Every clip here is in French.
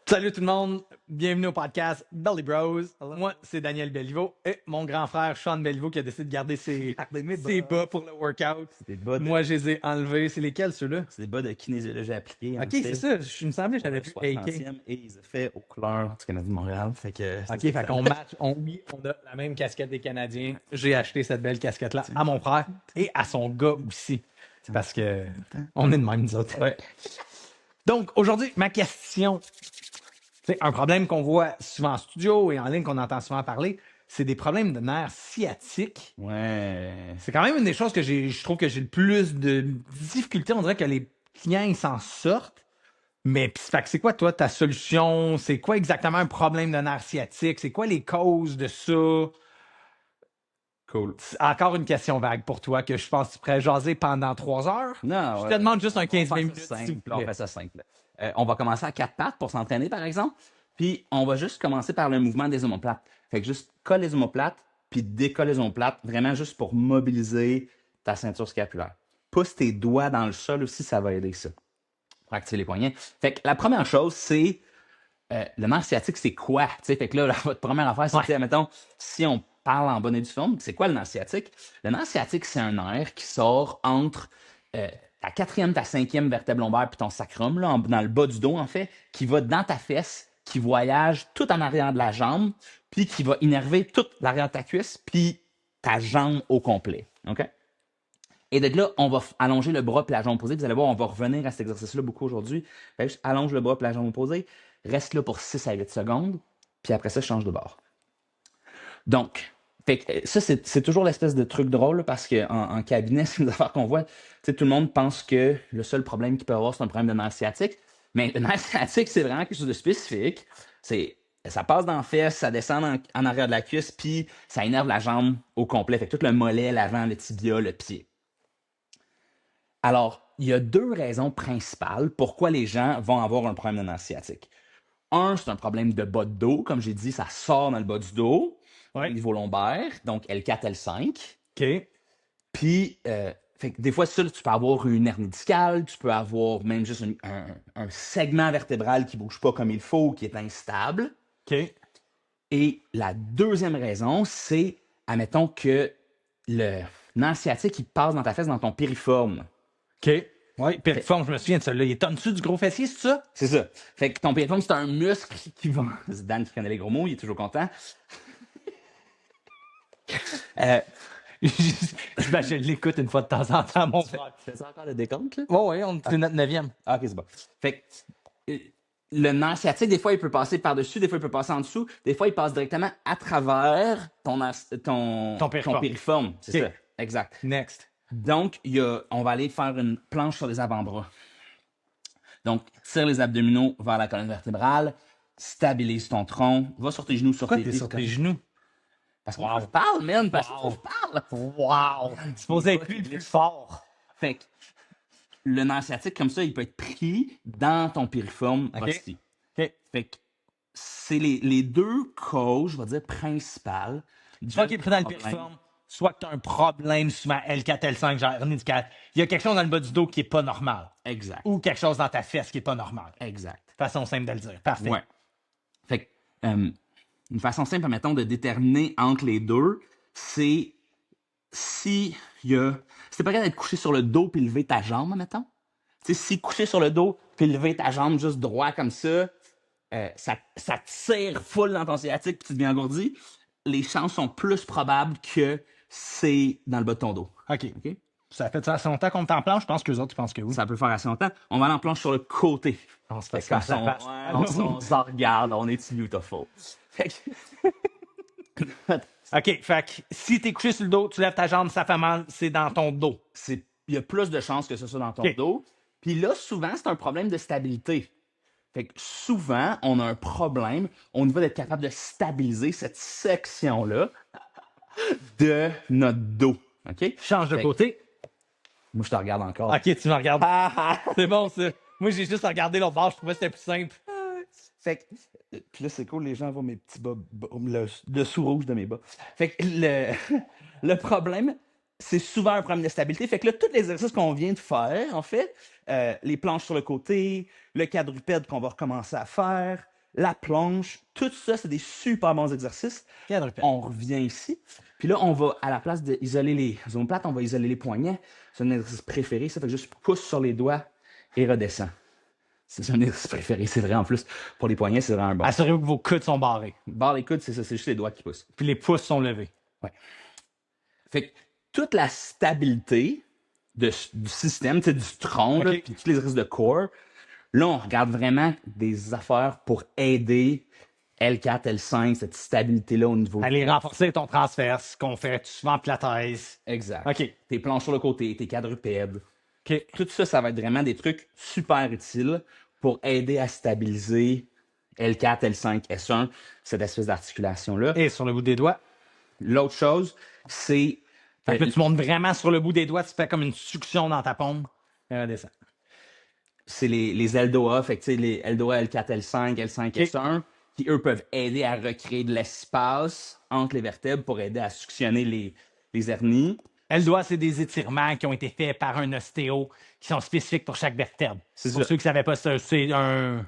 Salut tout le monde, bienvenue au podcast Belly Bros. Moi, c'est Daniel Belliveau et mon grand frère Sean Belliveau qui a décidé de garder ses bas pour le workout. C'est des bas de, Moi, je les ai enlevés. C'est lesquels ceux-là? c'est des bas de kinésiologie appliquée, Ok, en c'est fait. ça. Je me semblais que Pour j'avais le vu AK. 60e et ils ont fait aux couleurs du Canadien de Montréal. Fait que Ok, fait qu'on match. Oui, on a la même casquette des Canadiens. J'ai acheté cette belle casquette-là à mon frère et à son gars aussi. Parce que on est de même, nous autres. Ouais. Donc, aujourd'hui, ma question. C'est un problème qu'on voit souvent en studio et en ligne, qu'on entend souvent parler, c'est des problèmes de nerfs sciatiques. Ouais. C'est quand même une des choses que je trouve que j'ai le plus de difficultés. On dirait que les clients, ils s'en sortent. Mais fait que c'est quoi, toi, ta solution? C'est quoi exactement un problème de nerfs sciatiques? C'est quoi les causes de ça? Cool. Encore une question vague pour toi que je pense que tu pourrais jaser pendant 3 heures. Non, Je te demande juste un on 15-20 va minutes. faire ça s'il vous simple. On plaît. fait ça simple. On va commencer à quatre pattes pour s'entraîner, par exemple. Puis, on va juste commencer par le mouvement des omoplates. Fait que juste colle les omoplates, puis décolle les omoplates, vraiment juste pour mobiliser ta ceinture scapulaire. Pousse tes doigts dans le sol aussi, ça va aider ça. Pour activer les poignets. Fait que la première chose, c'est le nerf sciatique, c'est quoi? T'sais, fait que là, votre première affaire, c'est, mettons, si on parle en bonne et due forme, c'est quoi le nerf sciatique? Le nerf sciatique, c'est un nerf qui sort entre ta quatrième, ta cinquième vertèbre lombaire puis ton sacrum, là, dans le bas du dos, en fait, qui va dans ta fesse, qui voyage tout en arrière de la jambe, puis qui va innerver toute l'arrière de ta cuisse, puis ta jambe au complet. OK? Et de là, on va allonger le bras et la jambe opposée. Vous allez voir, on va revenir à cet exercice-là beaucoup aujourd'hui. Juste allonge le bras et la jambe opposée. Reste là pour 6 à 8 secondes. Puis après ça, change de bord. Donc, ça, c'est toujours l'espèce de truc drôle là, parce qu'en cabinet, c'est une affaire qu'on voit. Tout le monde pense que le seul problème qu'il peut avoir, c'est un problème de nerf sciatique. Mais le nerf sciatique, c'est vraiment quelque chose de spécifique. Ça passe dans la fesse, ça descend en arrière de la cuisse, puis ça énerve la jambe au complet. Fait que tout le mollet, l'avant, le tibia, le pied. Alors, il y a deux raisons principales pourquoi les gens vont avoir un problème de nerf sciatique. Un, c'est un problème de bas de dos. Comme j'ai dit, ça sort dans le bas du dos, au niveau lombaire, donc L4, L5. OK. Puis, fait que des fois, ça, tu peux avoir une hernie discale, tu peux avoir même juste un segment vertébral qui ne bouge pas comme il faut, qui est instable. OK. Et la deuxième raison, c'est, admettons que le nerf sciatique, il passe dans ta fesse, dans ton piriforme. OK. Oui, piriforme, je me souviens de ça. Là. Il est en dessous du gros fessier, c'est ça? C'est ça. Fait que ton piriforme, c'est un muscle qui va. C'est Dan qui connaît les gros mots, il est toujours content. Je l'écoute une fois de temps en temps, mon frère. Tu fais ça encore le décompte, là? Oui, on est notre 9e. Ah, ok, c'est bon. Fait que le nerf sciatique, des fois, il peut passer par-dessus, des fois, il peut passer en dessous, des fois, il passe directement à travers ton piriforme. C'est Ok. ça. Exact. Next. Donc, on va aller faire une planche sur les avant-bras. Donc, tire les abdominaux vers la colonne vertébrale, stabilise ton tronc, va sur tes genoux, sur tes pieds. Sur tes genoux? Parce qu'on parle, man, parce qu'on parle. Wow! C'est supposé être lui le plus fort. Fait que le nerf sciatique, comme ça, il peut être pris dans ton piriforme aussi. OK. Fait que c'est les deux causes, je vais dire, principales. Soit qu'il est pris dans le piriforme, soit que tu as un problème souvent L4, L5, genre hernie discale. Il y a quelque chose dans le bas du dos qui n'est pas normal. Exact. Ou quelque chose dans ta fesse qui n'est pas normal. Exact. Façon simple de le dire. Parfait. Ouais. Fait que, une façon simple, mettons, de déterminer entre les deux, c'est si il y a. C'est pas grave d'être couché sur le dos puis lever ta jambe, mettons. Tu sais, si couché sur le dos puis lever ta jambe juste droit comme ça, ça tire full dans ton sciatique puis tu deviens engourdi, les chances sont plus probables que c'est dans le bas de ton dos. OK. Ça fait assez longtemps qu'on est en planche? Je pense que les autres, je pense que oui. Ça peut faire assez longtemps. On va aller en planche sur le côté. On se fait Comme ça. ça, on se regarde, on est beautiful. OK, fait que si t'es couché sur le dos, tu lèves ta jambe, ça fait mal, c'est dans ton dos. Il y a plus de chances que ce soit dans ton dos. Puis là, souvent, c'est un problème de stabilité. Fait que souvent, on a un problème au niveau d'être capable de stabiliser cette section-là de notre dos. OK? Change de côté. Moi, je te regarde encore. OK, tu me regardes. C'est bon, ça. Moi, j'ai juste regardé l'autre bord, je trouvais que c'était plus simple. Fait que, puis là, c'est cool, les gens voient mes petits bas, le dessous rouge de mes bas. Fait que le problème, c'est souvent un problème de stabilité. Fait que là, tous les exercices qu'on vient de faire, en fait, les planches sur le côté, le quadrupède qu'on va recommencer à faire, la planche, tout ça, c'est des super bons exercices. Quadrupède. On revient ici. Puis là, on va, à la place d'isoler les omoplates, on va isoler les poignets. C'est un exercice préféré. Ça fait que juste pousse sur les doigts et redescend. C'est un exercice préféré, c'est vrai. En plus, pour les poignets, c'est vraiment bon. Assurez-vous que vos coudes sont barrés. Barre les coudes, c'est ça, c'est juste les doigts qui poussent. Puis les pouces sont levés. Ouais. Fait que toute la stabilité du système, du tronc, OK. puis tous les exercices de core, là, on regarde vraiment des affaires pour aider L4, L5, cette stabilité-là au niveau. Aller renforcer ton transverse, qu'on fait souvent pilates. Exact. OK. Tes planches sur le côté, tes quadrupèdes. OK. Tout ça, ça va être vraiment des trucs super utiles pour aider à stabiliser L4, L5, S1, cette espèce d'articulation-là. Et sur le bout des doigts. L'autre chose, c'est Fait que là, tu montes vraiment sur le bout des doigts, tu fais comme une succion dans ta paume. Et redescends. c'est les LDOA, fait que tu sais, les LDOA, L4, L5, L5, S1, qui eux peuvent aider à recréer de l'espace entre les vertèbres pour aider à suctionner les hernies. L-doigt, c'est des étirements qui ont été faits par un ostéo qui sont spécifiques pour chaque vertèbre. C'est Pour ça. ceux qui ne savaient pas ça, c'est un.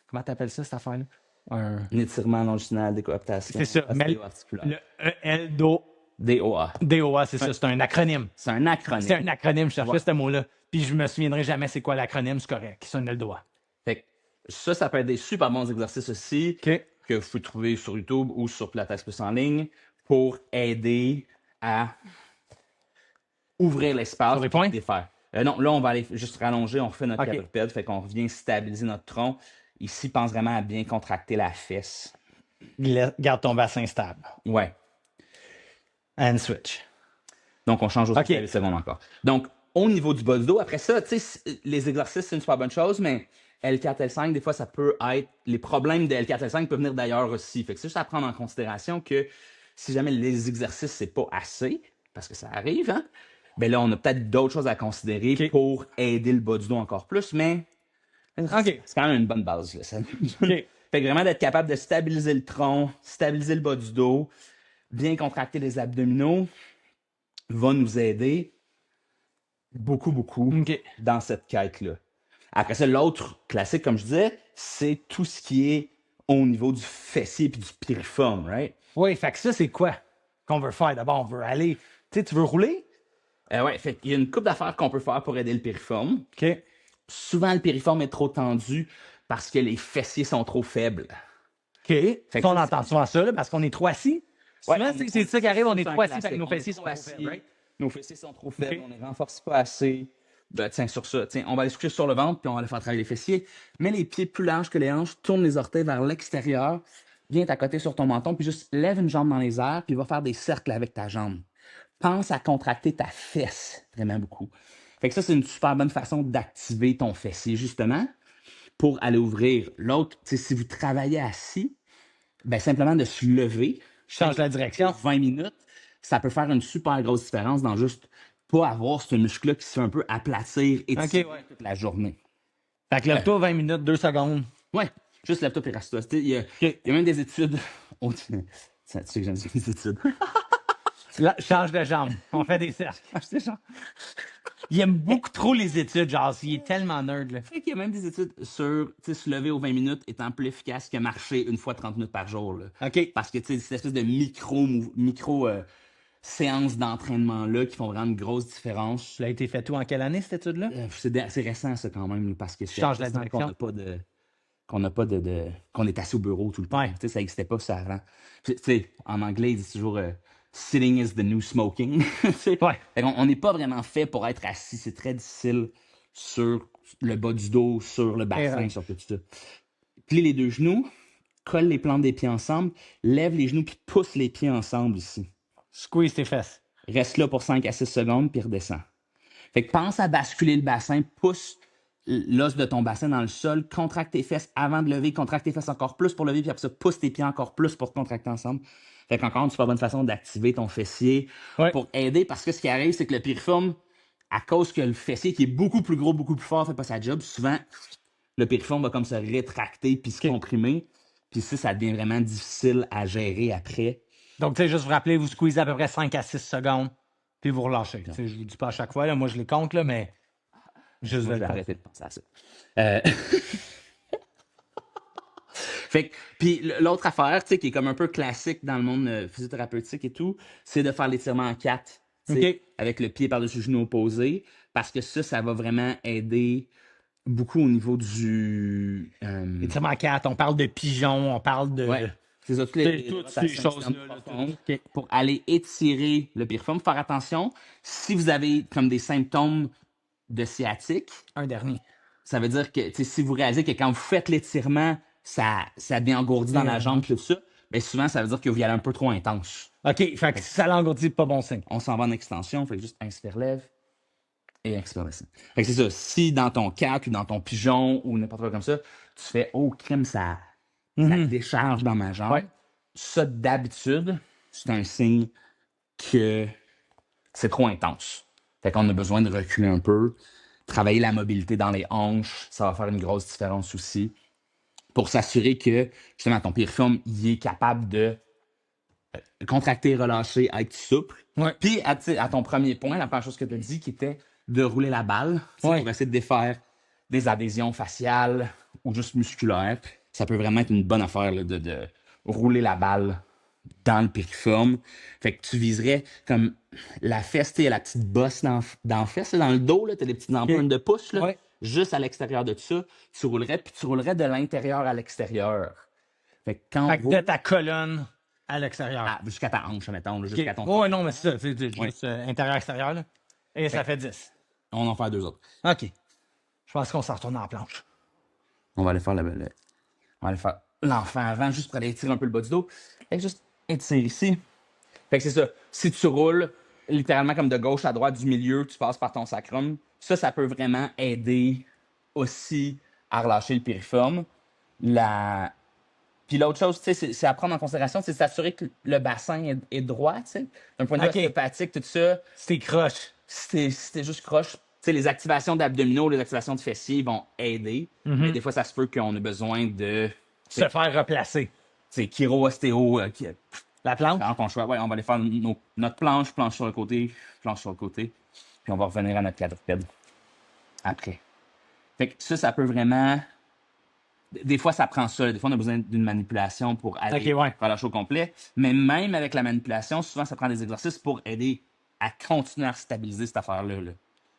Comment t'appelles ça, cette affaire-là? Un. Un étirement longitudinal, décoaptation, C'est ça. Mais ostéo-articulaire. le L-do. DOA. DOA, c'est ça, c'est un acronyme. C'est un acronyme. C'est un acronyme, je cherchais Ouais. ce mot-là. Puis je me souviendrai jamais c'est quoi l'acronyme, c'est correct. C'est un L-doigt. Fait que ça peut être des super bons exercices aussi OK. que vous pouvez trouver sur YouTube ou sur Pilates Plus en ligne pour aider à ouvrir l'espace Sur les pour points? défaire. Non, là, on va aller juste rallonger, on refait notre OK. quadrupède, fait qu'on revient stabiliser notre tronc. Ici, pense vraiment à bien contracter la fesse. Garde ton bassin stable. Ouais. And switch. Donc, on change aussi OK. quelques secondes encore. Donc, au niveau du bas du dos, après ça, tu sais, les exercices, c'est une super bonne chose, mais L4, L5, des fois, ça peut être. Les problèmes de L4, L5 peuvent venir d'ailleurs aussi. Fait que c'est juste à prendre en considération que si jamais les exercices, c'est pas assez, parce que ça arrive, hein, ben là, on a peut-être d'autres choses à considérer OK. pour aider le bas du dos encore plus, mais OK. c'est quand même une bonne base. Là, ça. OK. Fait que vraiment d'être capable de stabiliser le tronc, stabiliser le bas du dos, bien contracter les abdominaux, va nous aider beaucoup, beaucoup OK. dans cette quête-là. Après ça, l'autre classique, comme je disais, c'est tout ce qui est au niveau du fessier et du piriforme, right? Oui, fait que ça, c'est quoi qu'on veut faire? D'abord, on veut aller. Tu sais, tu veux rouler? Ouais, fait qu'il y a une couple d'affaires qu'on peut faire pour aider le piriforme. OK. Souvent, le piriforme est trop tendu parce que les fessiers sont trop faibles. OK. que Ça, on ça, entend souvent ça, là, parce qu'on est trop assis. Ouais, Souvent, c'est ça qui arrive, on est un trop assis, fait que classique. nos On fessiers est sont trop trop assis, faibles, right? nos fessiers sont trop faibles, Ok. on ne les renforce pas assez. Ben, tiens, sur ça, tiens, on va aller se coucher sur le ventre, puis on va aller faire travailler les fessiers. Mets les pieds plus larges que les hanches, tourne les orteils vers l'extérieur, viens t'accoter sur ton menton, puis juste lève une jambe dans les airs, puis va faire des cercles avec ta jambe. Pense à contracter ta fesse vraiment beaucoup. Fait que ça, c'est une super bonne façon d'activer ton fessier, justement, pour aller ouvrir. L'autre, tu sais, si vous travaillez assis, ben simplement de se lever, Change la direction. 20 minutes, ça peut faire une super grosse différence dans juste pas avoir ce muscle-là qui se fait un peu aplatir et Ok, ouais. toute la journée. Fait que lève-toi 20 minutes, 2 secondes. Ouais, juste lève-toi et reste-toi. Il y a même des études. Oh, tu sais que j'aime les études. Là, change de jambe. On fait des cercles. Il aime beaucoup trop les études, genre, il est tellement nerd, là. Fait qu'il y a même des études sur se lever aux 20 minutes étant plus efficace que marcher une fois 30 minutes par jour. Là. OK. Parce que tu sais, cette espèce de micro séances d'entraînement-là qui font vraiment une grosse différence. Ça a été fait tout en quelle année, cette étude-là? C'est récent, ça, quand même, parce que c'est Change la récent direction. qu'on est assis au bureau tout le temps. Ouais. Tu sais, ça n'existait pas, ça avant. Tu sais, en anglais, ils disent toujours sitting is the new smoking. Tu sais. Ouais. Fait qu'on- on n'est pas vraiment fait pour être assis. C'est très difficile sur le bas du dos, sur le bassin, Ouais. sur tout ça. Plie les deux genoux, colle les plantes des pieds ensemble, lève les genoux puis pousse les pieds ensemble ici. Squeeze tes fesses. Reste là pour 5 à 6 secondes, puis redescends. Fait que pense à basculer le bassin, pousse l'os de ton bassin dans le sol, contracte tes fesses avant de lever, contracte tes fesses encore plus pour lever, puis après ça, pousse tes pieds encore plus pour te contracter ensemble. Fait qu'encore une super bonne façon d'activer ton fessier Ouais. pour aider, parce que ce qui arrive, c'est que le piriforme, à cause que le fessier qui est beaucoup plus gros, beaucoup plus fort, fait pas sa job, souvent, le piriforme va comme se rétracter puis se Ok. comprimer, puis ça devient vraiment difficile à gérer après. Donc, tu sais, juste vous rappeler, vous squeezez à peu près 5 à 6 secondes, puis vous relâchez. Tu sais, je vous dis pas à chaque fois, là, moi je les compte, là, mais juste Moi, de je vais le arrêter de penser à ça. Fait que, puis l'autre affaire, tu sais, qui est comme un peu classique dans le monde physiothérapeutique et tout, c'est de faire l'étirement en quatre, tu sais, OK. avec le pied par-dessus le genou opposé, parce que ça va vraiment aider beaucoup au niveau du... Étirement à quatre, on parle de pigeons, on parle ouais, de, c'est ça, toutes de les toutes ces rotations externes choses-là. Là, profondes OK. pour aller étirer le piriforme. Faire attention, si vous avez comme des symptômes de sciatique, Un dernier. ça veut dire que si vous réalisez que quand vous faites l'étirement, ça devient engourdi dans la jambe, tout ça, bien souvent, ça veut dire que vous y allez un peu trop intense. OK, fait que si ça l'engourdit, pas bon signe. On s'en va en extension, fait que juste inspire, lève et expire, laisse. Fait que c'est ça. Si dans ton cac ou dans ton pigeon ou n'importe quoi comme ça, tu fais oh crème, ça décharge dans ma jambe. Ouais. Ça, d'habitude, c'est un signe que c'est trop intense. Fait qu'on a besoin de reculer un peu, travailler la mobilité dans les hanches, ça va faire une grosse différence aussi, pour s'assurer que, justement, ton piriforme, il est capable de contracter, relâcher, être souple. Ouais. Puis, à ton premier point, la première chose que tu as dit, qui était de rouler la balle, Ouais. pour essayer de défaire des adhésions faciales ou juste musculaires, ça peut vraiment être une bonne affaire là, de rouler la balle dans le piriforme. Fait que tu viserais comme la fesse, tu sais, la petite bosse dans la fesse, là, dans le dos, tu as des petites empreintes de pouce, là, Ouais. juste à l'extérieur de ça, tu roulerais, puis tu roulerais de l'intérieur à l'extérieur. Fait que quand Fait que de ta colonne à l'extérieur. jusqu'à ta hanche, mettons, là, OK. jusqu'à ton... Ouais, non, mais c'est ça. C'est juste Ouais. intérieur-extérieur. Là. Et ça fait 10. On va en faire deux autres. OK. Je pense qu'on s'en retourne en planche. On va aller faire on va aller faire l'enfant avant, juste pour aller étirer un peu le bas du dos. Fait que juste étire ici. Fait que c'est ça. Si tu roules littéralement comme de gauche à droite du milieu, tu passes par ton sacrum, ça peut vraiment aider aussi à relâcher le piriforme. Puis l'autre chose, tu sais, c'est à prendre en considération, c'est s'assurer que le bassin est droit, tu sais. D'un point de vue OK. ostéopathique, tout ça, C'est croche. si t'es juste croche, tu sais, les activations d'abdominaux, les activations de fessiers vont aider. Mais des fois, ça se peut qu'on ait besoin de, Se faire replacer. tu sais, chiro-ostéo, La planche? quand on choisit, ouais, on va aller faire notre planche sur le côté, planche sur le côté, puis on va revenir à notre quadrupède après. Fait que ça peut vraiment... Des fois, ça prend ça. Des fois, on a besoin d'une manipulation pour aller Ok, ouais. relâcher au complet. Mais même avec la manipulation, souvent, ça prend des exercices pour aider à continuer à stabiliser cette affaire-là. Là.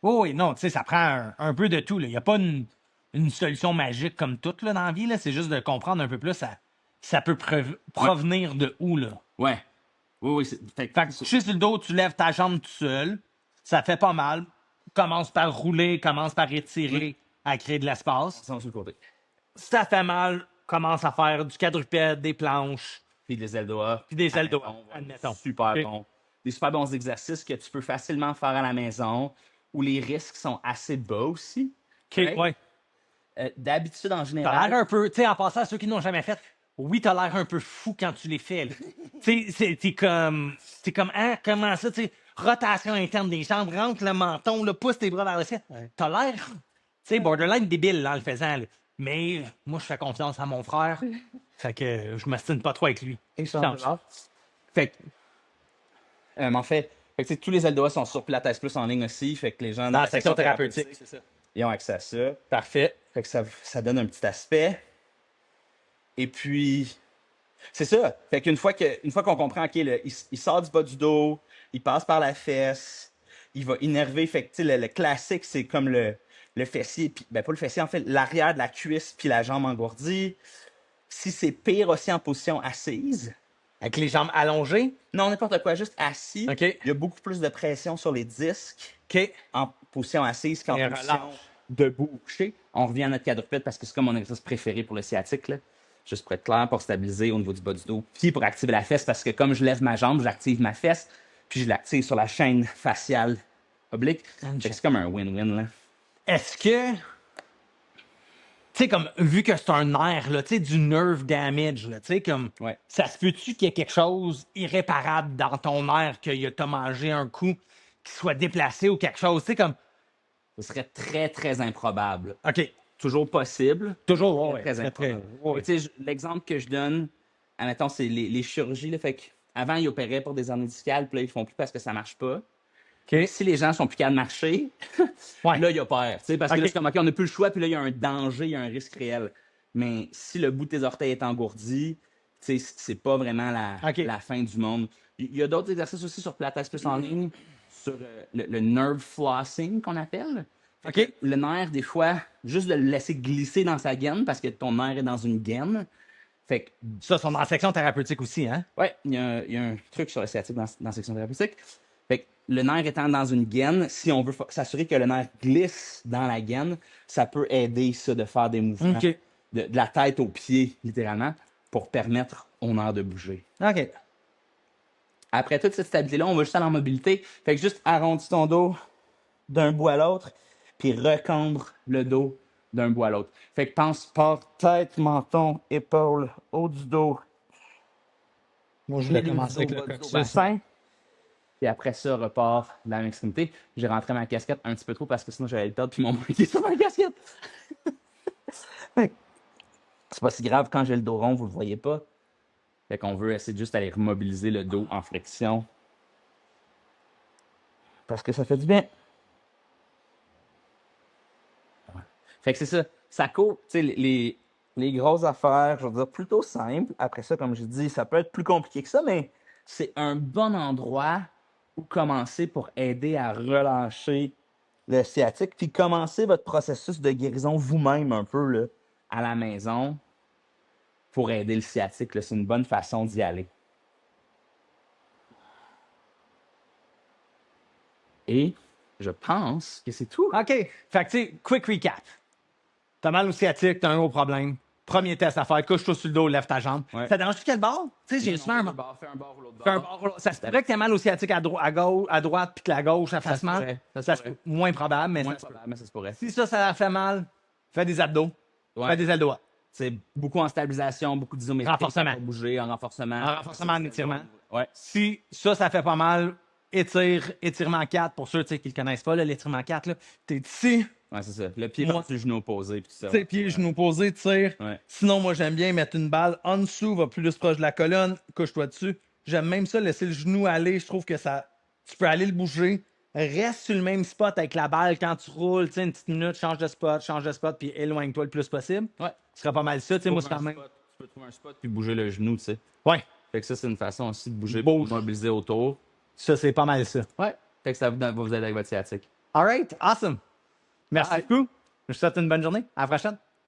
Oh, oui, non, tu sais, ça prend un peu de tout. Il n'y a pas une solution magique comme toute là, dans la vie. Là. C'est juste de comprendre un peu plus ça peut provenir de où. Là. Ouais. Oui. Fait que tu chies sur le dos, tu lèves ta jambe tout seul. Ça fait pas mal. Commence par rouler, commence par étirer à créer de l'espace. Ça, sur le côté. Si ça fait mal, commence à faire du quadrupède, des planches, Puis des ailes doigts. puis des ailes Admettons, doigts, ouais, admettons. Super Ok. bon. Des super bons exercices que tu peux facilement faire à la maison, où les risques sont assez bas aussi. OK, ouais. D'habitude, en T'as général... l'air un peu, tu sais, en passant à ceux qui n'ont jamais fait, oui, t'as l'air un peu fou quand tu les fais. là. Tu sais, t'es comme, hein, comment ça, tu sais, rotation interne des jambes, rentre le menton, là, pousse tes bras vers le ciel. T'as l'air, tu sais, borderline débile là, en le faisant. Là. Mais moi, je fais confiance à mon frère. Fait que je m'astine pas trop avec lui. Fait que, en fait, tu sais, tous les ailes doigts sont sur Pilates Plus en ligne aussi. Fait que les gens Dans la section thérapeutique, c'est ça. ils ont accès à ça. Parfait. Fait que ça donne un petit aspect. Et puis, c'est ça. Fait qu'une fois qu'on comprend, OK, il sort du bas du dos, il passe par la fesse, il va innerver. Fait que, tu sais, le classique, c'est comme le fessier, puis, ben pas le fessier, en fait, l'arrière de la cuisse, puis la jambe engourdie. Si c'est pire aussi en position assise, Avec les jambes allongées. non, n'importe quoi, juste assis, OK. il y a beaucoup plus de pression sur les disques OK. en position assise qu'en Et position relâche. debout ou couché. On revient à notre quadrupède parce que c'est comme mon exercice préféré pour le sciatique, là. Juste pour être clair, pour stabiliser au niveau du bas du dos. Puis pour activer la fesse, parce que comme je lève ma jambe, j'active ma fesse, puis je l'active sur la chaîne faciale oblique. Fait que c'est comme un win-win, là. Est-ce que, tu sais, comme, vu que c'est un nerf, là, tu sais, du nerve damage, là, tu sais, comme, Ouais. ça se peut-tu qu'il y ait quelque chose irréparable dans ton nerf, qu'il t'a mangé un coup, qui soit déplacé ou quelque chose, tu sais, comme, Ce serait très, très improbable. OK, Toujours possible. toujours, ouais, Très improbable. ouais. Tu sais, l'exemple que je donne, admettons, c'est les chirurgies. Là, fait que avant, ils opéraient pour des hernies discales, puis là, ils font plus parce que ça marche pas. OK, Si les gens sont plus capables de marcher, ouais. là, ils opèrent. Tu sais, parce que Ok. là, c'est comme, OK, on n'a plus le choix, puis là, il y a un danger, il y a un risque réel. Mais si le bout de tes orteils est engourdi, tu sais, c'est pas vraiment OK. la fin du monde. Il y a d'autres exercices aussi sur Pilates Plus en ligne, sur le nerve flossing qu'on appelle. OK. Fait que le nerf, des fois, juste de le laisser glisser dans sa gaine parce que ton nerf est dans une gaine. Fait que, Ça, c'est en section thérapeutique aussi, hein? ouais, il y a un truc sur le sciatique dans la section thérapeutique. Fait que le nerf étant dans une gaine, si on veut s'assurer que le nerf glisse dans la gaine, ça peut aider ça de faire des mouvements OK. de la tête aux pieds, littéralement, pour permettre au nerf de bouger. OK. Après toute cette stabilité-là, on va juste aller en mobilité. Fait que juste arrondis ton dos d'un bout à l'autre, puis recambre le dos d'un bout à l'autre. Fait que pense pas tête, menton, épaule, haut du dos. Moi, je voulais commencer avec le Bas du dos, coccyx. bassin. Puis après ça, repart dans la même extrémité. J'ai rentré ma casquette un petit peu trop parce que sinon j'allais le perdre puis mon manqué sur ma casquette. Fait que c'est pas si grave quand j'ai le dos rond, vous le voyez pas. Fait qu'on veut essayer de juste aller remobiliser le dos en flexion. Parce que ça fait du bien. Fait que c'est ça. Ça court, tu sais, les grosses affaires, je veux dire, plutôt simples. Après ça, comme je dis, ça peut être plus compliqué que ça, mais c'est un bon endroit où commencer pour aider à relâcher le sciatique, puis commencer votre processus de guérison vous-même un peu là, à la maison pour aider le sciatique. C'est une bonne façon d'y aller. Et je pense que c'est tout. OK. Fait que, tu sais, quick recap. T'as mal au sciatique, t'as un gros problème. Premier test à faire, couche-toi sur le dos, lève ta jambe. Ouais. Ça dérange-tu quel bord? Tu sais, j'ai souvent un... Fais un bord ou l'autre Fais un bord ou l'autre. Ça se pourrait que t'aies mal au sciatique à gauche, à droite, puis que la gauche, ça fasse se mal. pourrait, ça se Ça pourrait. moins probable, mais Moins ça se peut. probable, mais ça se pourrait. Si ça fait mal, fais des abdos. Ouais. Fais des ailes droites. C'est beaucoup en stabilisation, beaucoup d'isométrie. Renforcement. Pour bouger, en renforcement. En renforcement, en étirement. Ouais. Si ça fait pas mal, étirement 4, pour ceux tu sais, qui ne le connaissent pas, là, l'étirement 4, là, t'es ici, Ouais, c'est ça. Le pied Moi- par-dessus le genou opposé. Puis tout ça. tu sais, pieds, genoux posés, tire. Ouais. Sinon, moi, j'aime bien mettre une balle en dessous, va plus proche de la colonne, couche-toi dessus. J'aime même ça, laisser le genou aller. Je trouve que ça, tu peux aller le bouger. Reste sur le même spot avec la balle quand tu roules, tu sais, une petite minute, change de spot, puis éloigne-toi le plus possible. Ouais. Ce serait pas mal ça, tu sais, moi, c'est Trouve quand un même. spot. Tu peux trouver un spot puis bouger le genou, tu sais. Ouais, Fait que ça, c'est une façon aussi de bouger Bouge. pour mobiliser autour. ça, c'est pas mal ça. Ouais. Fait que ça va vous aider avec votre sciatique. All right, awesome. Merci Bye. beaucoup. Je te souhaite une bonne journée. À la prochaine.